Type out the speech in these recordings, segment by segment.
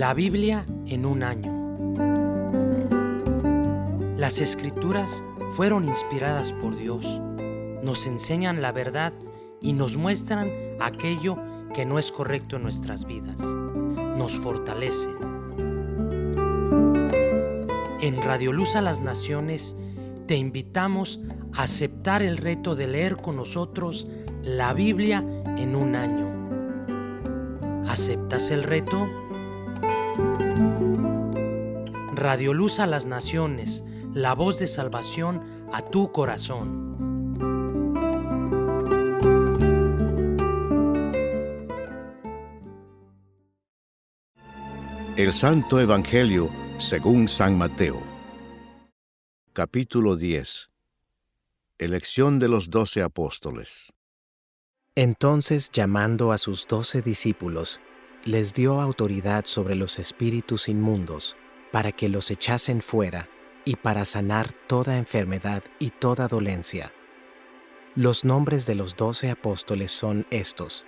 La Biblia en un año. Las Escrituras fueron inspiradas por Dios, nos enseñan la verdad y nos muestran aquello que no es correcto en nuestras vidas. Nos fortalecen. En Radio Luz a las Naciones te invitamos a aceptar el reto de leer con nosotros la Biblia en un año. ¿Aceptas el reto? Radio Luz a las Naciones, la voz de salvación a tu corazón. El Santo Evangelio según San Mateo. Capítulo 10. Elección de los 12 apóstoles. Entonces, llamando a sus 12 discípulos, les dio autoridad sobre los espíritus inmundos, para que los echasen fuera y para sanar toda enfermedad y toda dolencia. Los nombres de los 12 apóstoles son estos: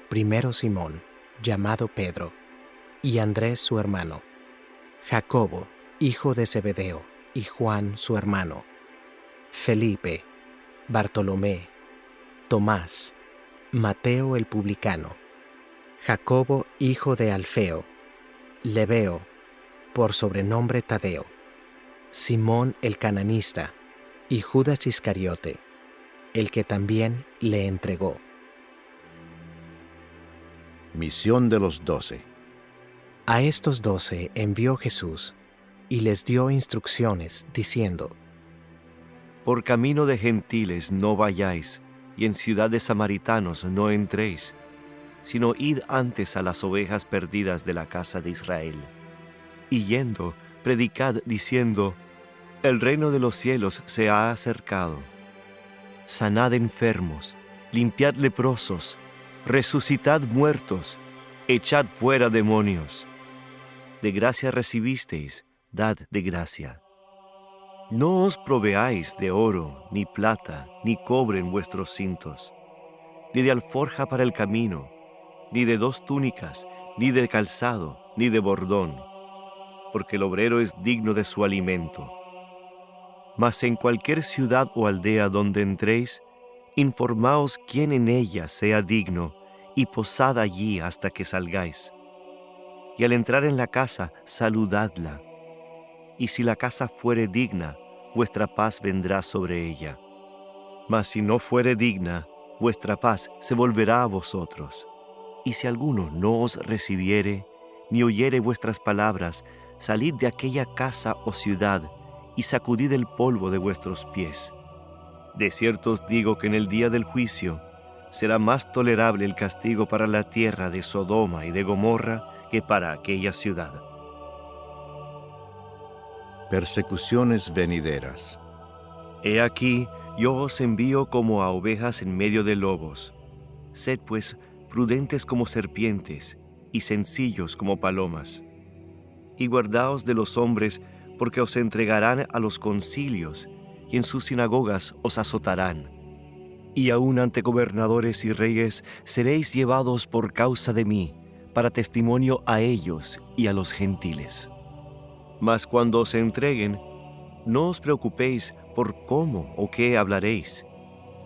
primero Simón, llamado Pedro, y Andrés su hermano, Jacobo, hijo de Zebedeo, y Juan su hermano, Felipe, Bartolomé, Tomás, Mateo el publicano, Jacobo hijo de Alfeo, Lebeo, por sobrenombre Tadeo, Simón el cananista, y Judas Iscariote, el que también le entregó. Misión de los 12. A estos 12 envió Jesús, y les dio instrucciones, diciendo: Por camino de gentiles no vayáis, y en ciudad de samaritanos no entréis, sino id antes a las ovejas perdidas de la casa de Israel. Y yendo, predicad diciendo: el reino de los cielos se ha acercado. Sanad enfermos, limpiad leprosos, resucitad muertos, echad fuera demonios. De gracia recibisteis, dad de gracia. No os proveáis de oro, ni plata, ni cobre en vuestros cintos, ni de alforja para el camino, ni de 2 túnicas, ni de calzado, ni de bordón, porque el obrero es digno de su alimento. Mas en cualquier ciudad o aldea donde entréis, informaos quién en ella sea digno, y posad allí hasta que salgáis. Y al entrar en la casa, saludadla. Y si la casa fuere digna, vuestra paz vendrá sobre ella. Mas si no fuere digna, vuestra paz se volverá a vosotros. Y si alguno no os recibiere, ni oyere vuestras palabras, salid de aquella casa o ciudad, y sacudid el polvo de vuestros pies. De cierto os digo que en el día del juicio será más tolerable el castigo para la tierra de Sodoma y de Gomorra que para aquella ciudad. Persecuciones venideras. He aquí, yo os envío como a ovejas en medio de lobos. Sed pues prudentes como serpientes y sencillos como palomas. Y guardaos de los hombres, porque os entregarán a los concilios, y en sus sinagogas os azotarán. Y aun ante gobernadores y reyes seréis llevados por causa de mí, para testimonio a ellos y a los gentiles. Mas cuando os entreguen, no os preocupéis por cómo o qué hablaréis,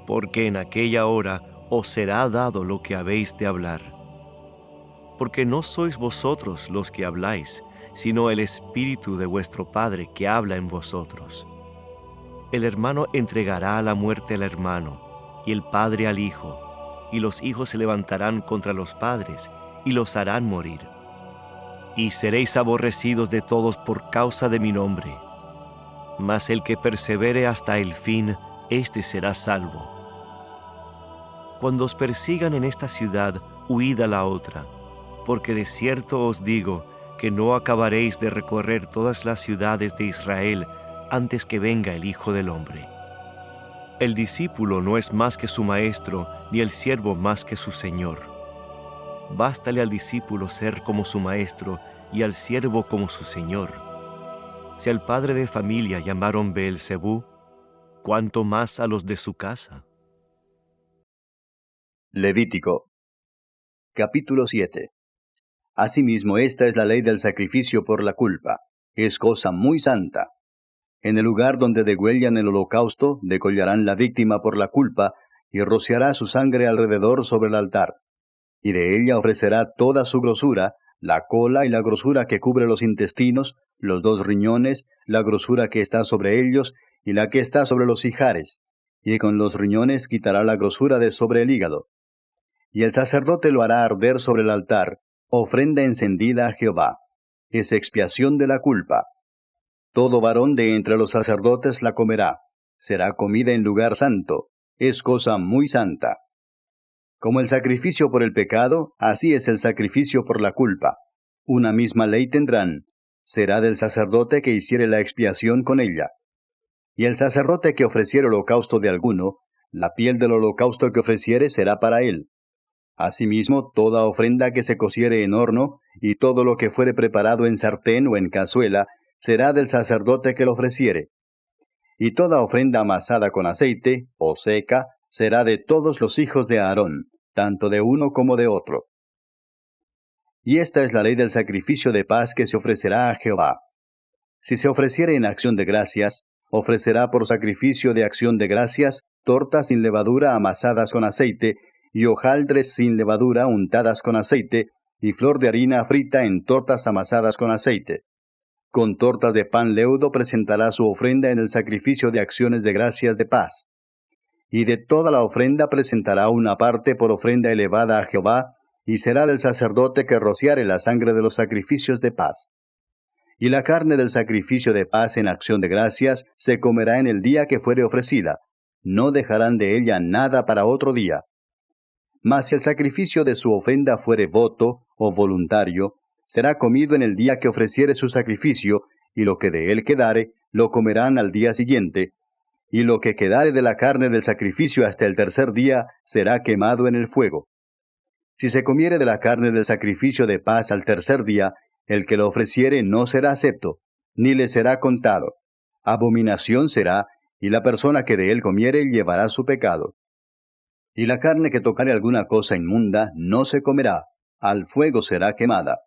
porque en aquella hora os será dado lo que habéis de hablar. Porque no sois vosotros los que habláis, sino el Espíritu de vuestro Padre que habla en vosotros. El hermano entregará a la muerte al hermano, y el padre al hijo, y los hijos se levantarán contra los padres, y los harán morir. Y seréis aborrecidos de todos por causa de mi nombre. Mas el que persevere hasta el fin, éste será salvo. Cuando os persigan en esta ciudad, huid a la otra, porque de cierto os digo que no acabaréis de recorrer todas las ciudades de Israel antes que venga el Hijo del Hombre. El discípulo no es más que su maestro, ni el siervo más que su señor. Bástale al discípulo ser como su maestro y al siervo como su señor. Si al padre de familia llamaron Beelzebú, ¿cuánto más a los de su casa? Levítico, capítulo 7. Asimismo, esta es la ley del sacrificio por la culpa. Es cosa muy santa. En el lugar donde degüellan el holocausto, degollarán la víctima por la culpa, y rociará su sangre alrededor sobre el altar. Y de ella ofrecerá toda su grosura, la cola y la grosura que cubre los intestinos, los 2 riñones, la grosura que está sobre ellos, y la que está sobre los ijares. Y con los riñones quitará la grosura de sobre el hígado. Y el sacerdote lo hará arder sobre el altar, ofrenda encendida a Jehová. Es expiación de la culpa. Todo varón de entre los sacerdotes la comerá. Será comida en lugar santo. Es cosa muy santa. Como el sacrificio por el pecado, así es el sacrificio por la culpa. Una misma ley tendrán. Será del sacerdote que hiciere la expiación con ella. Y el sacerdote que ofreciere holocausto de alguno, la piel del holocausto que ofreciere será para él. Asimismo, toda ofrenda que se cociere en horno, y todo lo que fuere preparado en sartén o en cazuela, será del sacerdote que lo ofreciere. Y toda ofrenda amasada con aceite, o seca, será de todos los hijos de Aarón, tanto de uno como de otro. Y esta es la ley del sacrificio de paz que se ofrecerá a Jehová. Si se ofreciere en acción de gracias, ofrecerá por sacrificio de acción de gracias tortas sin levadura amasadas con aceite, y hojaldres sin levadura untadas con aceite, y flor de harina frita en tortas amasadas con aceite. Con tortas de pan leudo presentará su ofrenda en el sacrificio de acciones de gracias de paz. Y de toda la ofrenda presentará una parte por ofrenda elevada a Jehová, y será del sacerdote que rociare la sangre de los sacrificios de paz. Y la carne del sacrificio de paz en acción de gracias se comerá en el día que fuere ofrecida. No dejarán de ella nada para otro día. Mas si el sacrificio de su ofrenda fuere voto o voluntario, será comido en el día que ofreciere su sacrificio, y lo que de él quedare, lo comerán al día siguiente, y lo que quedare de la carne del sacrificio hasta el tercer día, será quemado en el fuego. Si se comiere de la carne del sacrificio de paz al tercer día, el que lo ofreciere no será acepto, ni le será contado. Abominación será, y la persona que de él comiere llevará su pecado. Y la carne que tocare alguna cosa inmunda no se comerá, al fuego será quemada.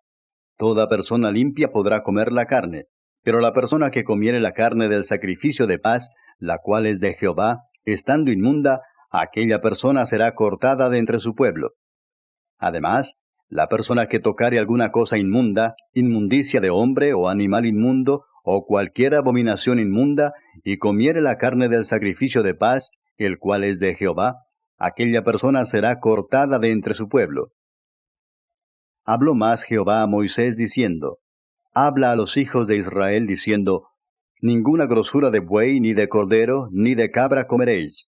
Toda persona limpia podrá comer la carne, pero la persona que comiere la carne del sacrificio de paz, la cual es de Jehová, estando inmunda, aquella persona será cortada de entre su pueblo. Además, la persona que tocare alguna cosa inmunda, inmundicia de hombre o animal inmundo, o cualquier abominación inmunda, y comiere la carne del sacrificio de paz, el cual es de Jehová, aquella persona será cortada de entre su pueblo. Habló más Jehová a Moisés diciendo, habla a los hijos de Israel diciendo, ninguna grosura de buey, ni de cordero, ni de cabra comeréis.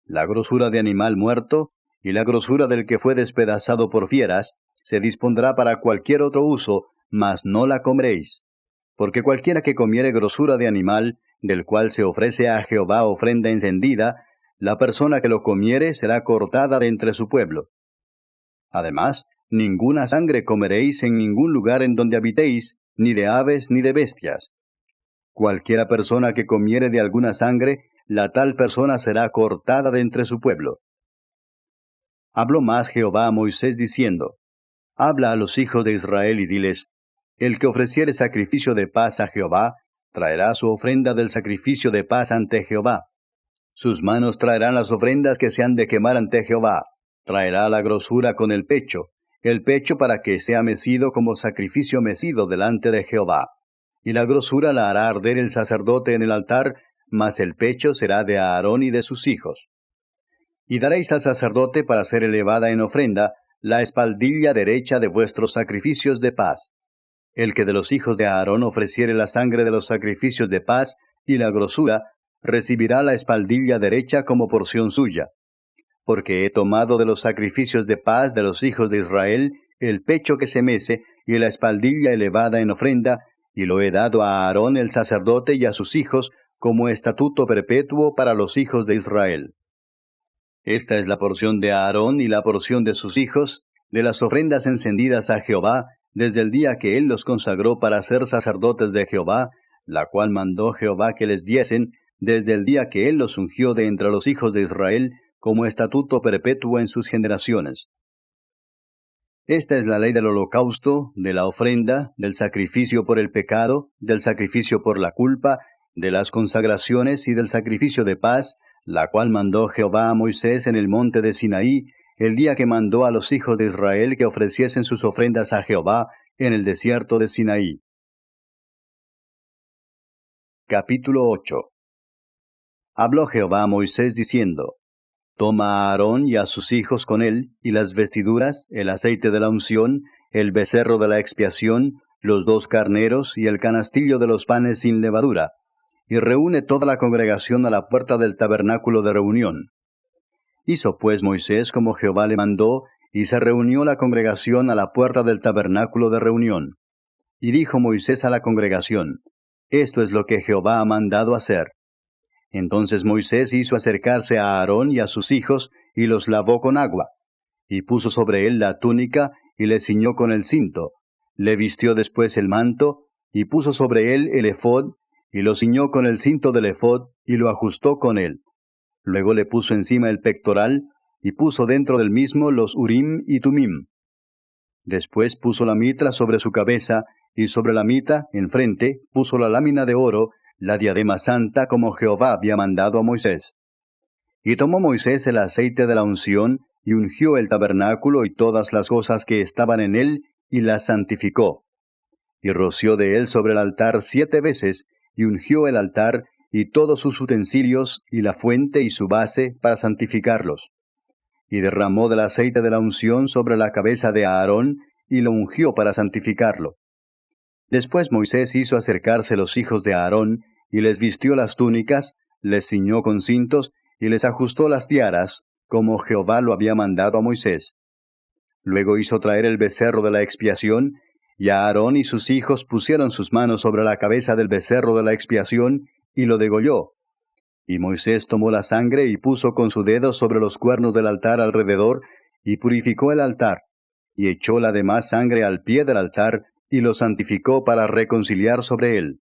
La grosura de animal muerto, y la grosura del que fue despedazado por fieras, se dispondrá para cualquier otro uso, mas no la comeréis. Porque cualquiera que comiere grosura de animal, del cual se ofrece a Jehová ofrenda encendida, la persona que lo comiere será cortada de entre su pueblo. Además, ninguna sangre comeréis en ningún lugar en donde habitéis, ni de aves ni de bestias. Cualquiera persona que comiere de alguna sangre, la tal persona será cortada de entre su pueblo. Habló más Jehová a Moisés diciendo, habla a los hijos de Israel y diles, el que ofreciere sacrificio de paz a Jehová, traerá su ofrenda del sacrificio de paz ante Jehová. Sus manos traerán las ofrendas que se han de quemar ante Jehová. Traerá la grosura con el pecho para que sea mecido como sacrificio mecido delante de Jehová. Y la grosura la hará arder el sacerdote en el altar, mas el pecho será de Aarón y de sus hijos. Y daréis al sacerdote para ser elevada en ofrenda la espaldilla derecha de vuestros sacrificios de paz. El que de los hijos de Aarón ofreciere la sangre de los sacrificios de paz y la grosura, recibirá la espaldilla derecha como porción suya. Porque he tomado de los sacrificios de paz de los hijos de Israel el pecho que se mece y la espaldilla elevada en ofrenda, y lo he dado a Aarón el sacerdote y a sus hijos como estatuto perpetuo para los hijos de Israel. Esta es la porción de Aarón y la porción de sus hijos, de las ofrendas encendidas a Jehová, desde el día que él los consagró para ser sacerdotes de Jehová, la cual mandó Jehová que les diesen, desde el día que él los ungió de entre los hijos de Israel, como estatuto perpetuo en sus generaciones. Esta es la ley del holocausto, de la ofrenda, del sacrificio por el pecado, del sacrificio por la culpa, de las consagraciones y del sacrificio de paz, la cual mandó Jehová a Moisés en el monte de Sinaí, el día que mandó a los hijos de Israel que ofreciesen sus ofrendas a Jehová en el desierto de Sinaí. Capítulo 8. Habló Jehová a Moisés diciendo: Toma a Aarón y a sus hijos con él, y las vestiduras, el aceite de la unción, el becerro de la expiación, los 2 carneros y el canastillo de los panes sin levadura, y reúne toda la congregación a la puerta del tabernáculo de reunión. Hizo pues Moisés como Jehová le mandó, y se reunió la congregación a la puerta del tabernáculo de reunión. Y dijo Moisés a la congregación: Esto es lo que Jehová ha mandado hacer. Entonces Moisés hizo acercarse a Aarón y a sus hijos, y los lavó con agua. Y puso sobre él la túnica, y le ciñó con el cinto. Le vistió después el manto, y puso sobre él el ephod, y lo ciñó con el cinto del ephod, y lo ajustó con él. Luego le puso encima el pectoral, y puso dentro del mismo los Urim y Tumim. Después puso la mitra sobre su cabeza, y sobre la mitra, enfrente, puso la lámina de oro, la diadema santa, como Jehová había mandado a Moisés. Y tomó Moisés el aceite de la unción, y ungió el tabernáculo y todas las cosas que estaban en él, y las santificó. Y roció de él sobre el altar 7 veces, y ungió el altar, y todos sus utensilios, y la fuente y su base, para santificarlos. Y derramó del aceite de la unción sobre la cabeza de Aarón, y lo ungió para santificarlo. Después Moisés hizo acercarse los hijos de Aarón, y les vistió las túnicas, les ciñó con cintos, y les ajustó las tiaras, como Jehová lo había mandado a Moisés. Luego hizo traer el becerro de la expiación, y Aarón y sus hijos pusieron sus manos sobre la cabeza del becerro de la expiación, y lo degolló. Y Moisés tomó la sangre y puso con su dedo sobre los cuernos del altar alrededor, y purificó el altar, y echó la demás sangre al pie del altar, y lo santificó para reconciliar sobre él.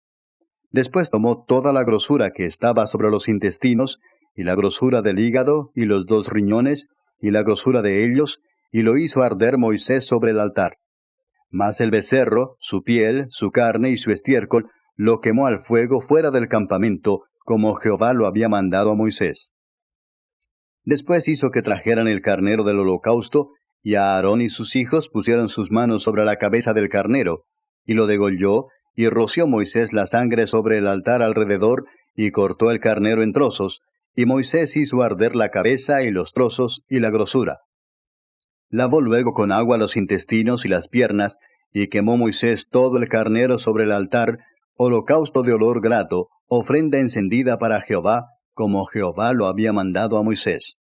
Después tomó toda la grosura que estaba sobre los intestinos, y la grosura del hígado, y los 2 riñones, y la grosura de ellos, y lo hizo arder Moisés sobre el altar. Mas el becerro, su piel, su carne y su estiércol, lo quemó al fuego fuera del campamento, como Jehová lo había mandado a Moisés. Después hizo que trajeran el carnero del holocausto, y Aarón y sus hijos pusieron sus manos sobre la cabeza del carnero, y lo degolló, y roció Moisés la sangre sobre el altar alrededor, y cortó el carnero en trozos, y Moisés hizo arder la cabeza y los trozos y la grosura. Lavó luego con agua los intestinos y las piernas, y quemó Moisés todo el carnero sobre el altar, holocausto de olor grato, ofrenda encendida para Jehová, como Jehová lo había mandado a Moisés.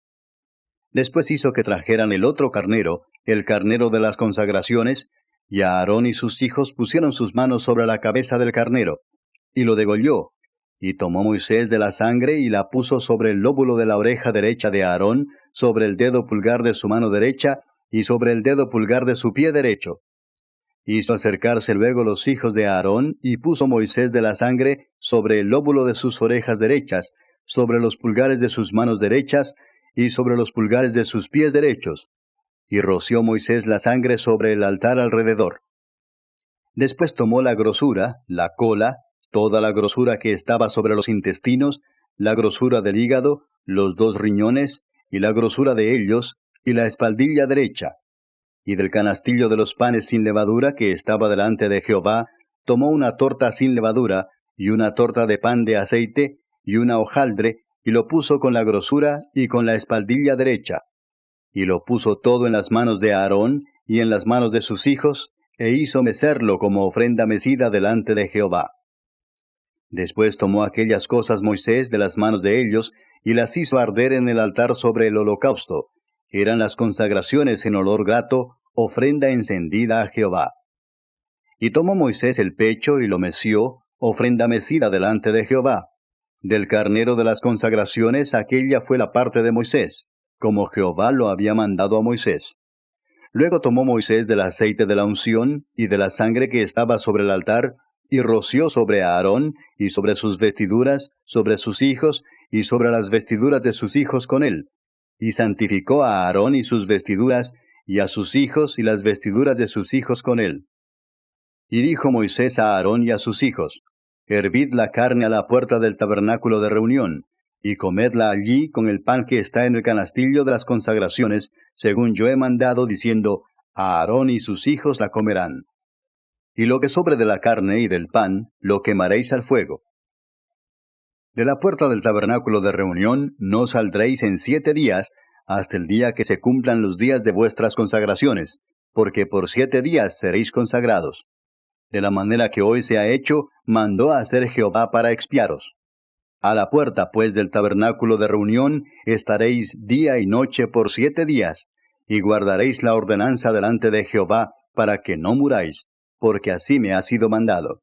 Después hizo que trajeran el otro carnero, el carnero de las consagraciones, y Aarón y sus hijos pusieron sus manos sobre la cabeza del carnero, y lo degolló. Y tomó Moisés de la sangre y la puso sobre el lóbulo de la oreja derecha de Aarón, sobre el dedo pulgar de su mano derecha, y sobre el dedo pulgar de su pie derecho. Hizo acercarse luego los hijos de Aarón, y puso Moisés de la sangre sobre el lóbulo de sus orejas derechas, sobre los pulgares de sus manos derechas, y sobre los pulgares de sus pies derechos. Y roció Moisés la sangre sobre el altar alrededor. Después tomó la grosura, la cola, toda la grosura que estaba sobre los intestinos, la grosura del hígado, los 2 riñones, y la grosura de ellos, y la espaldilla derecha. Y del canastillo de los panes sin levadura que estaba delante de Jehová, tomó una torta sin levadura, y una torta de pan de aceite, y una hojaldre, y lo puso con la grosura y con la espaldilla derecha. Y lo puso todo en las manos de Aarón, y en las manos de sus hijos, e hizo mecerlo como ofrenda mecida delante de Jehová. Después tomó aquellas cosas Moisés de las manos de ellos, y las hizo arder en el altar sobre el holocausto. Eran las consagraciones en olor grato, ofrenda encendida a Jehová. Y tomó Moisés el pecho y lo meció, ofrenda mecida delante de Jehová. Del carnero de las consagraciones aquella fue la parte de Moisés, como Jehová lo había mandado a Moisés. Luego tomó Moisés del aceite de la unción, y de la sangre que estaba sobre el altar, y roció sobre Aarón, y sobre sus vestiduras, sobre sus hijos, y sobre las vestiduras de sus hijos con él. Y santificó a Aarón y sus vestiduras, y a sus hijos y las vestiduras de sus hijos con él. Y dijo Moisés a Aarón y a sus hijos, hervid la carne a la puerta del tabernáculo de reunión, y comedla allí con el pan que está en el canastillo de las consagraciones, según yo he mandado, diciendo, a Aarón y sus hijos la comerán. Y lo que sobre de la carne y del pan, lo quemaréis al fuego. De la puerta del tabernáculo de reunión no saldréis en 7 días, hasta el día que se cumplan los días de vuestras consagraciones, porque por 7 días seréis consagrados. De la manera que hoy se ha hecho, mandó a hacer Jehová para expiaros. A la puerta, pues, del tabernáculo de reunión estaréis día y noche por 7 días, y guardaréis la ordenanza delante de Jehová, para que no muráis, porque así me ha sido mandado.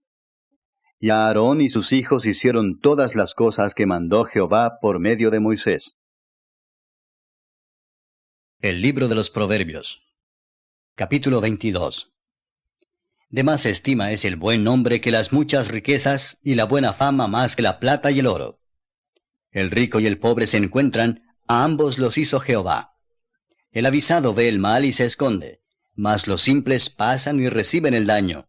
Y Aarón y sus hijos hicieron todas las cosas que mandó Jehová por medio de Moisés. El libro de los Proverbios. Capítulo 22. De más estima es el buen nombre que las muchas riquezas, y la buena fama más que la plata y el oro. El rico y el pobre se encuentran, a ambos los hizo Jehová. El avisado ve el mal y se esconde, mas los simples pasan y reciben el daño.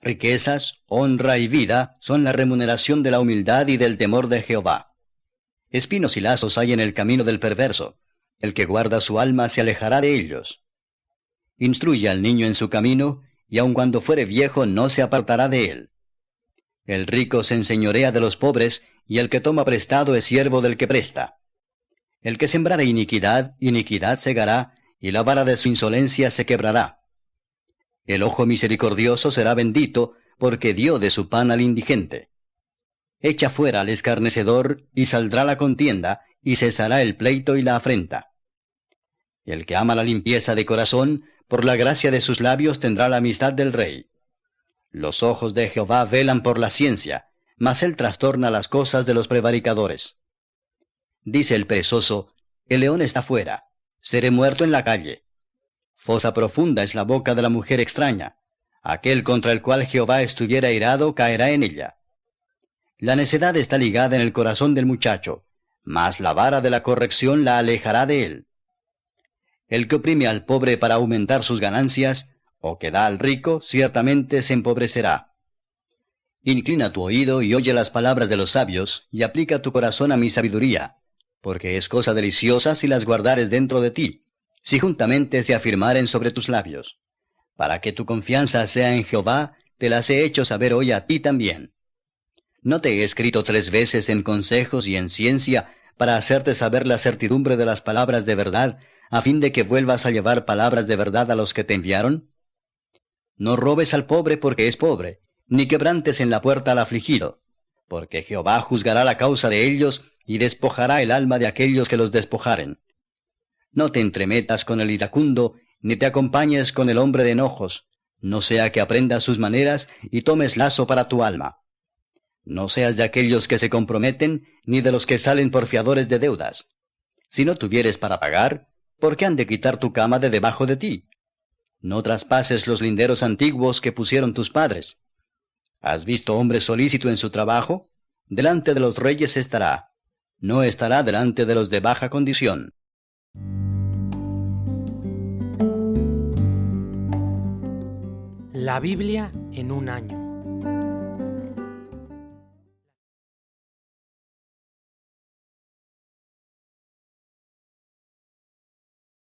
Riquezas, honra y vida son la remuneración de la humildad y del temor de Jehová. Espinos y lazos hay en el camino del perverso. El que guarda su alma se alejará de ellos. Instruye al niño en su camino, y aun cuando fuere viejo no se apartará de él. El rico se enseñorea de los pobres, y el que toma prestado es siervo del que presta. El que sembrare iniquidad, iniquidad segará, y la vara de su insolencia se quebrará. El ojo misericordioso será bendito, porque dio de su pan al indigente. Echa fuera al escarnecedor, y saldrá la contienda, y cesará el pleito y la afrenta. El que ama la limpieza de corazón, por la gracia de sus labios tendrá la amistad del rey. Los ojos de Jehová velan por la ciencia, mas él trastorna las cosas de los prevaricadores. Dice el perezoso, el león está fuera, seré muerto en la calle. Fosa profunda es la boca de la mujer extraña. Aquel contra el cual Jehová estuviera airado caerá en ella. La necedad está ligada en el corazón del muchacho, mas la vara de la corrección la alejará de él. El que oprime al pobre para aumentar sus ganancias, o que da al rico, ciertamente se empobrecerá. Inclina tu oído y oye las palabras de los sabios, y aplica tu corazón a mi sabiduría, porque es cosa deliciosa si las guardares dentro de ti, si juntamente se afirmaren sobre tus labios. Para que tu confianza sea en Jehová, te las he hecho saber hoy a ti también. ¿No te he escrito 3 veces en consejos y en ciencia, para hacerte saber la certidumbre de las palabras de verdad, a fin de que vuelvas a llevar palabras de verdad a los que te enviaron? No robes al pobre porque es pobre, ni quebrantes en la puerta al afligido, porque Jehová juzgará la causa de ellos, y despojará el alma de aquellos que los despojaren. No te entremetas con el iracundo, ni te acompañes con el hombre de enojos, no sea que aprendas sus maneras, y tomes lazo para tu alma. No seas de aquellos que se comprometen, ni de los que salen por fiadores de deudas. Si no tuvieres para pagar, ¿por qué han de quitar tu cama de debajo de ti? No traspases los linderos antiguos que pusieron tus padres. ¿Has visto hombre solícito en su trabajo? Delante de los reyes estará. No estará delante de los de baja condición. La Biblia en un año.